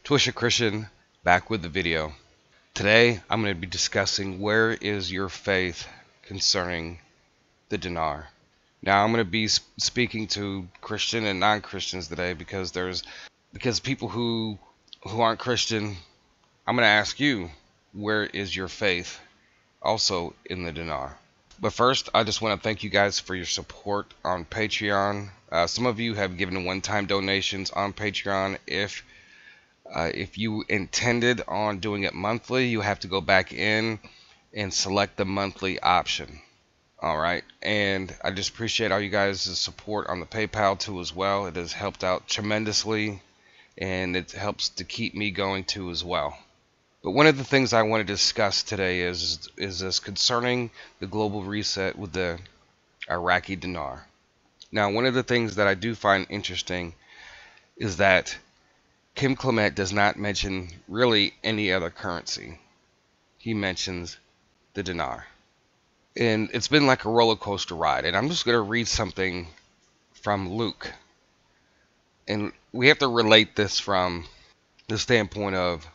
Twisha Christian, back with the video. Today I'm going to be discussing where is your faith concerning the dinar. Now I'm going to be speaking to Christian and non-Christians today because people who aren't Christian. I'm going to ask you, where is your faith also in the dinar? But first, I just want to thank you guys for your support on Patreon. Some of you have given one-time donations on Patreon. If you intended on doing it monthly, you have to go back in and select the monthly option. Alright, and I just appreciate all you guys' support on the PayPal too as well. It has helped out tremendously, and it helps to keep me going too as well. But one of the things I want to discuss today is this concerning the global reset with the Iraqi dinar. Now, one of the things that I do find interesting is that Kim Clement does not mention really any other currency. He mentions the dinar. And it's been like a roller coaster ride. And I'm just going to read something from Luke. And we have to relate this from the standpoint of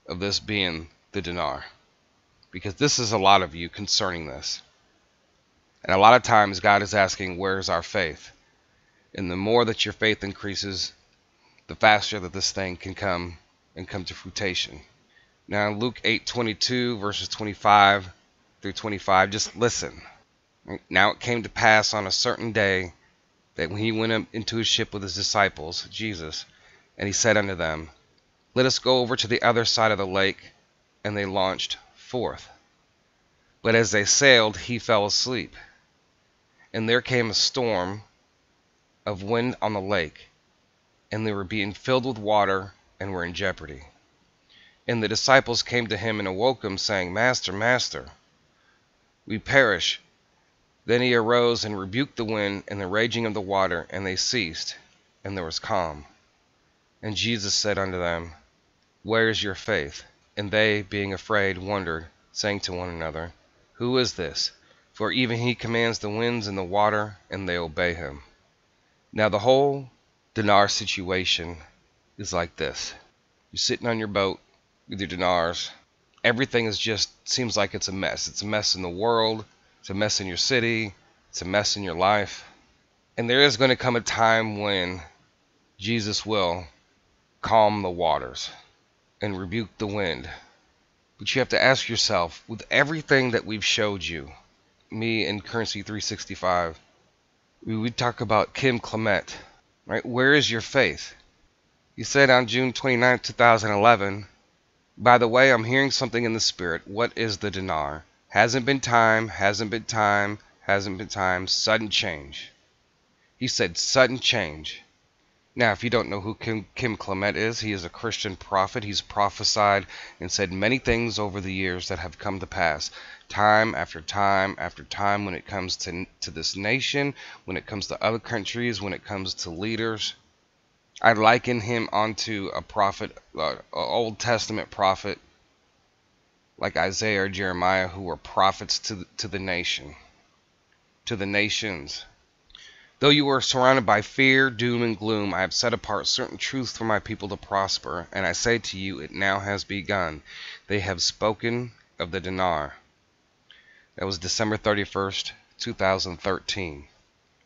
this being the dinar, because this is a lot of you concerning this. And a lot of times God is asking, where's our faith? And the more that your faith increases, the faster that this thing can come to fruition. Now Luke 8:22 verses 25 through 25, just listen. Now it came to pass on a certain day that when he went up into his ship with his disciples, Jesus, and he said unto them, let us go over to the other side of the lake. And they launched forth. But as they sailed, he fell asleep. And there came a storm of wind on the lake, and they were being filled with water, and were in jeopardy. And the disciples came to him and awoke him, saying, Master, Master, we perish. Then he arose and rebuked the wind and the raging of the water, and they ceased, and there was calm. And Jesus said unto them, where is your faith? And they, being afraid, wondered, saying to one another, who is this? For even he commands the winds and the water, and they obey him. Now the whole dinar situation is like this. You're sitting on your boat with your dinars. Everything is just seems like it's a mess. It's a mess in the world. It's a mess in your city. It's a mess in your life. And there is going to come a time when Jesus will calm the waters and rebuke the wind. But you have to ask yourself, with everything that we've showed you, me and Currency 365, we talk about Kim Clement, right? Where is your faith? He said on June 29, 2011, by the way, I'm hearing something in the spirit. What is the dinar? Hasn't been time, hasn't been time, hasn't been time, sudden change. He said sudden change. Now, if you don't know who Kim Clement is, he is a Christian prophet. He's prophesied and said many things over the years that have come to pass, time after time after time, when it comes to this nation, when it comes to other countries, when it comes to leaders. I liken him onto a prophet, an Old Testament prophet, like Isaiah or Jeremiah, who were prophets to the nation, to the nations. Though you are surrounded by fear, doom, and gloom, I have set apart certain truths for my people to prosper, and I say to you, it now has begun. They have spoken of the dinar. That was December 31st, 2013.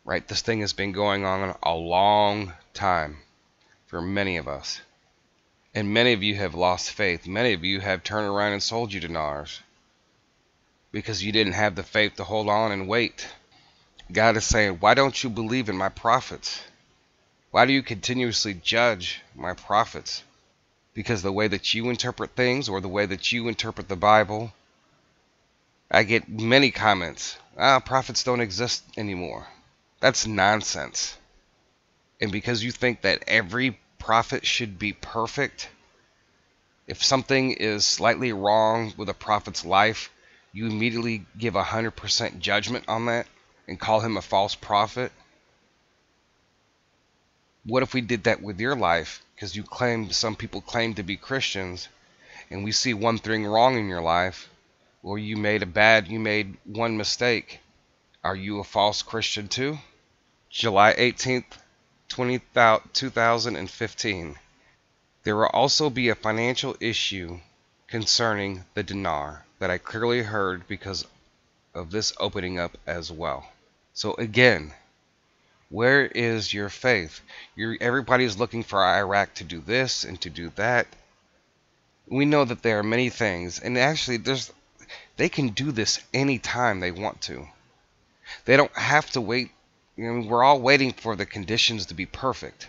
Right? This thing has been going on a long time for many of us. And many of you have lost faith. Many of you have turned around and sold your dinars because you didn't have the faith to hold on and wait. God is saying, why don't you believe in my prophets? Why do you continuously judge my prophets? Because the way that you interpret things, or the way that you interpret the Bible, I get many comments. Prophets don't exist anymore. That's nonsense. And because you think that every prophet should be perfect, if something is slightly wrong with a prophet's life, you immediately give 100% judgment on that and call him a false prophet. What if we did that with your life? Because some people claim to be Christians, and we see one thing wrong in your life, or you made one mistake. Are you a false Christian too? July 18th, 2015. There will also be a financial issue concerning the dinar that I clearly heard because of this opening up as well. So again, where is your faith? Everybody's looking for Iraq to do this and to do that. We know that there are many things, and actually they can do this anytime they want to. They don't have to wait. We're all waiting for the conditions to be perfect.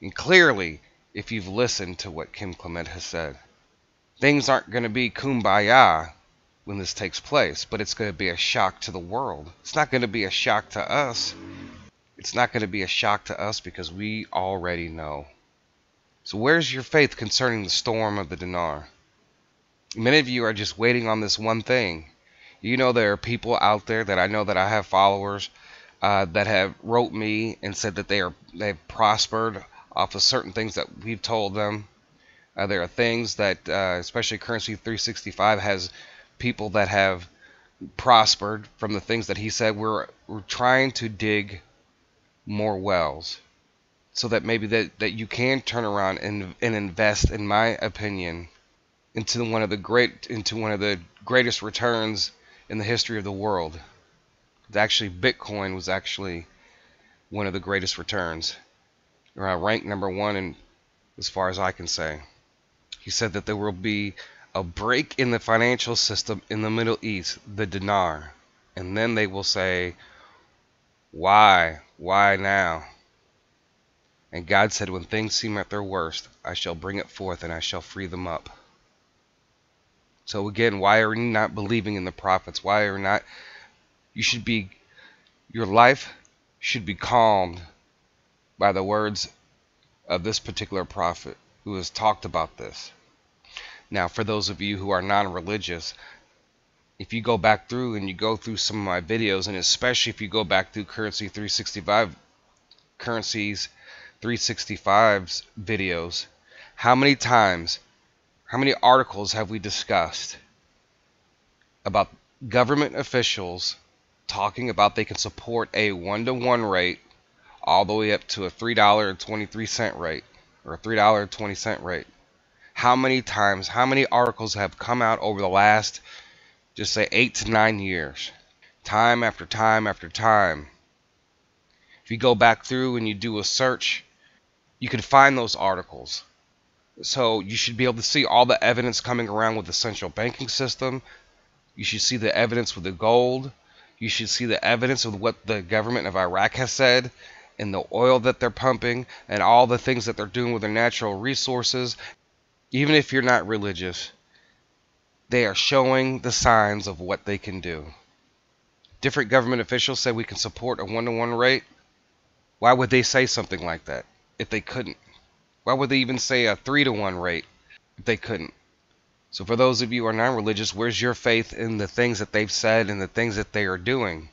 And clearly, if you've listened to what Kim Clement has said, things aren't going to be kumbaya when this takes place, but it's going to be a shock to the world. It's not going to be a shock to us. It's not going to be a shock to us because we already know. So where's your faith concerning the storm of the dinar? Many of you are just waiting on this one thing. You know, there are people out there that I know that I have followers that have wrote me and said that they've prospered off of certain things that we've told them. There are things that, especially Currency 365 has people that have prospered from the things that he said. We're trying to dig more wells so that maybe that you can turn around and invest, in my opinion, into one of the greatest returns in the history of the world. Actually, Bitcoin was actually one of the greatest returns, ranked number one, and as far as I can say. He said that there will be a break in the financial system in the Middle East, the dinar, and then they will say, why now? And God said, when things seem at their worst, I shall bring it forth and I shall free them up. So again, why are you not believing in the prophets? Why are not? Your life should be calmed by the words of this particular prophet who has talked about this. Now, for those of you who are non-religious, if you go back through and you go through some of my videos, and especially if you go back through Currency's 365's videos, how many articles have we discussed about government officials talking about they can support a 1-to-1 rate all the way up to a $3.23 rate or a $3.20 rate? How many times, how many articles have come out over the last, just say, 8 to 9 years? Time after time after time. If you go back through and you do a search, you can find those articles. So you should be able to see all the evidence coming around with the central banking system. You should see the evidence with the gold. You should see the evidence of what the government of Iraq has said, and the oil that they're pumping, and all the things that they're doing with their natural resources. Even if you're not religious, they are showing the signs of what they can do. Different government officials say we can support a 1-to-1 rate. Why would they say something like that if they couldn't? Why would they even say a 3-to-1 rate if they couldn't? So for those of you who are non-religious, where's your faith in the things that they've said and the things that they are doing?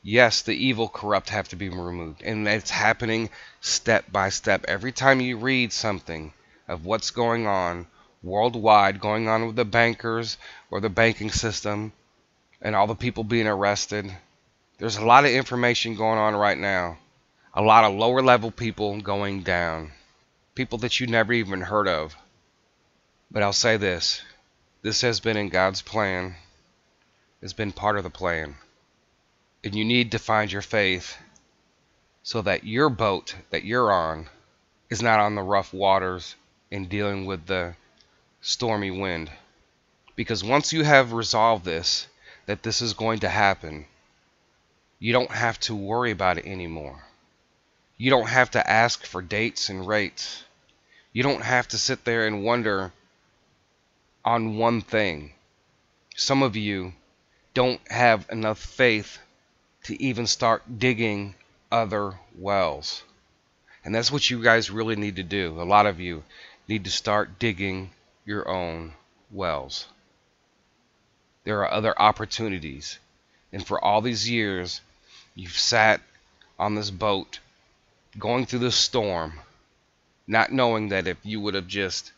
Yes, the evil, corrupt have to be removed. And it's happening step by step. Every time you read something of what's going on worldwide, going on with the bankers or the banking system and all the people being arrested, there's a lot of information going on right now. A lot of lower level people going down. People that you never even heard of. But I'll say this. This has been in God's plan. It's been part of the plan. And you need to find your faith so that your boat that you're on is not on the rough waters and dealing with the stormy wind. Because once you have resolved this, that this is going to happen, you don't have to worry about it anymore. You don't have to ask for dates and rates. You don't have to sit there and wonder on one thing. Some of you don't have enough faith to even start digging other wells. And that's what you guys really need to do. A lot of you need to start digging your own wells. There are other opportunities. And for all these years, you've sat on this boat going through the storm, not knowing that if you would have just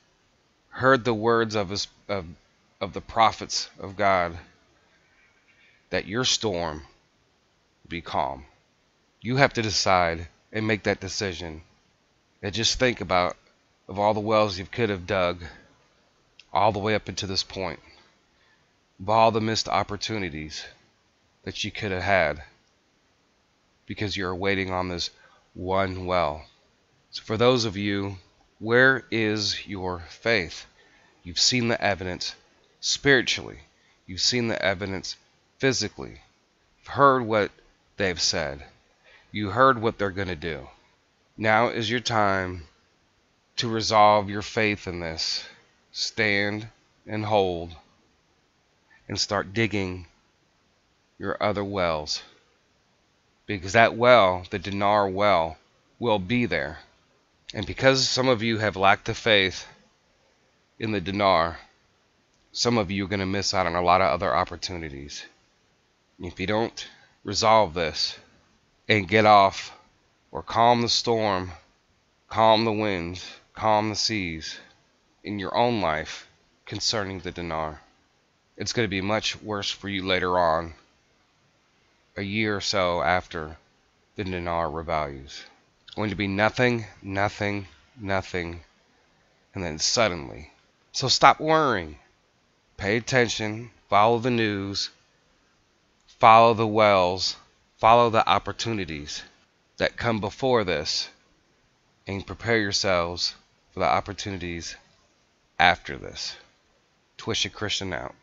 heard the words of the prophets of God, that your storm would be calm. You have to decide and make that decision. And just think about of all the wells you could have dug all the way up into this point, of all the missed opportunities that you could have had because you're waiting on this one well. So for those of you, where is your faith? You've seen the evidence spiritually. You've seen the evidence physically. You've heard what they've said. You heard what they're going to do. Now is your time to resolve your faith in this. Stand and hold and start digging your other wells. Because that well, the Dinar well, will be there. And because some of you have lacked the faith in the Dinar, some of you are going to miss out on a lot of other opportunities. If you don't resolve this and get off or calm the storm, calm the winds, calm the seas in your own life concerning the Dinar, it's going to be much worse for you later on, a year or so after the Dinar revalues. It's going to be nothing, nothing, nothing, and then suddenly. So stop worrying. Pay attention, follow the news, follow the wells, follow the opportunities that come before this, and prepare yourselves for the opportunities after this. Twisted Christian out.